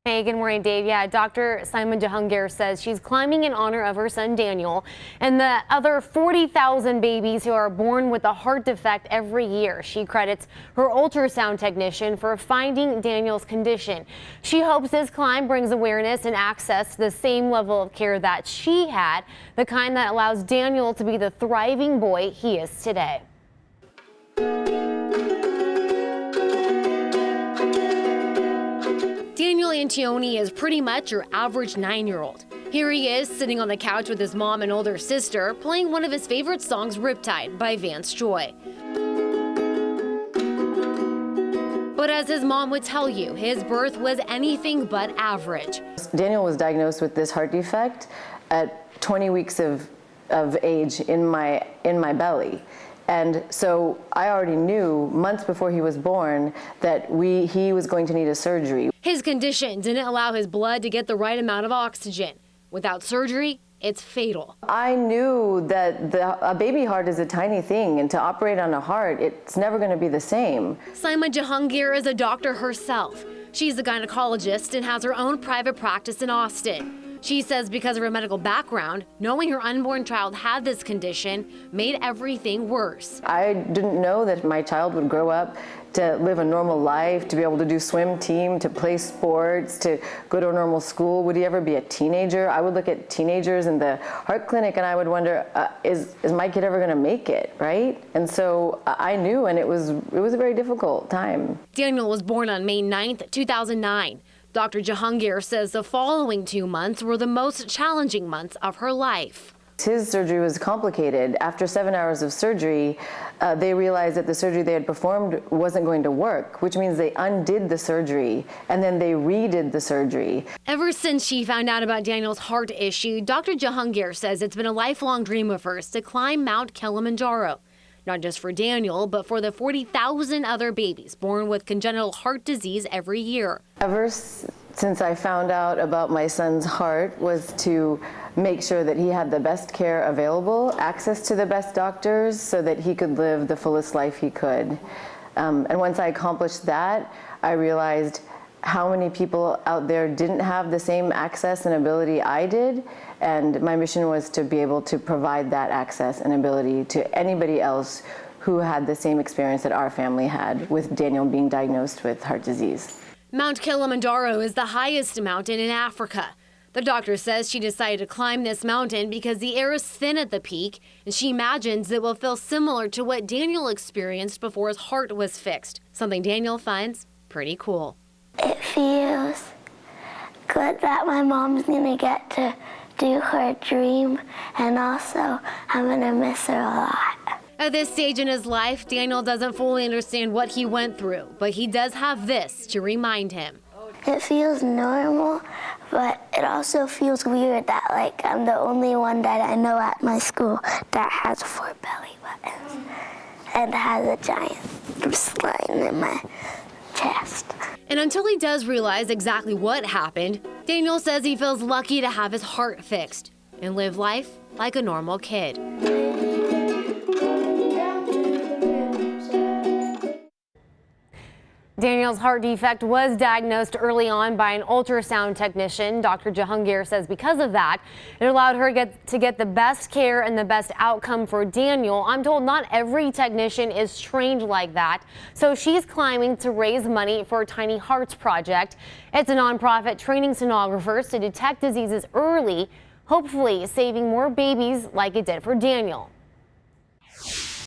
Hey, good morning, Dave. Yeah, Dr. Simon Jahangir says she's climbing in honor of her son, Daniel, and the other 40,000 babies who are born with a heart defect every year. She credits her ultrasound technician for finding Daniel's condition. She hopes this climb brings awareness and access to the same level of care that she had, the kind that allows Daniel to be the thriving boy he is today. Daniel Antioni is pretty much your average 9-year-old. Here he is sitting on the couch with his mom and older sister, playing one of his favorite songs, Riptide by Vance Joy. But as his mom would tell you, his birth was anything but average. Daniel was diagnosed with this heart defect at 20 weeks of age in my belly. And so I already knew months before he was born that he was going to need a surgery. His condition didn't allow his blood to get the right amount of oxygen. Without surgery, it's fatal. I knew that a baby heart is a tiny thing, and to operate on a heart, it's never going to be the same. Simon Jahangir is a doctor herself. She's a gynecologist and has her own private practice in Austin. She says because of her medical background, knowing her unborn child had this condition made everything worse. I didn't know that my child would grow up to live a normal life, to be able to do swim team, to play sports, to go to a normal school. Would he ever be a teenager? I would look at teenagers in the heart clinic and I would wonder, is my kid ever gonna make it, right? And so I knew, and it was a very difficult time. Daniel was born on May 9th, 2009. Dr. Jahangir says the following 2 months were the most challenging months of her life. His surgery was complicated. After 7 hours of surgery, they realized that the surgery they had performed wasn't going to work, which means they undid the surgery and then they redid the surgery. Ever since she found out about Daniel's heart issue, Dr. Jahangir says it's been a lifelong dream of hers to climb Mount Kilimanjaro. Not just for Daniel, but for the 40,000 other babies born with congenital heart disease every year. Ever since I found out about my son's heart was to make sure that he had the best care available, access to the best doctors so that he could live the fullest life he could. And once I accomplished that, I realized how many people out there didn't have the same access and ability I did, and my mission was to be able to provide that access and ability to anybody else who had the same experience that our family had with Daniel being diagnosed with heart disease. Mount Kilimanjaro is the highest mountain in Africa. The doctor says she decided to climb this mountain because the air is thin at the peak, and she imagines it will feel similar to what Daniel experienced before his heart was fixed, something Daniel finds pretty cool. It feels good that my mom's gonna get to do her dream, and also I'm gonna miss her a lot. At this stage in his life, Daniel doesn't fully understand what he went through, but he does have this to remind him. It feels normal, but it also feels weird that I'm the only one that I know at my school that has 4 belly buttons and has a giant slime in my chest. And until he does realize exactly what happened, Daniel says he feels lucky to have his heart fixed and live life like a normal kid. Daniel's heart defect was diagnosed early on by an ultrasound technician. Dr. Jahangir says because of that, it allowed her to get the best care and the best outcome for Daniel. I'm told not every technician is trained like that, so she's climbing to raise money for Tiny Hearts Project. It's a nonprofit training sonographers to detect diseases early, hopefully saving more babies like it did for Daniel.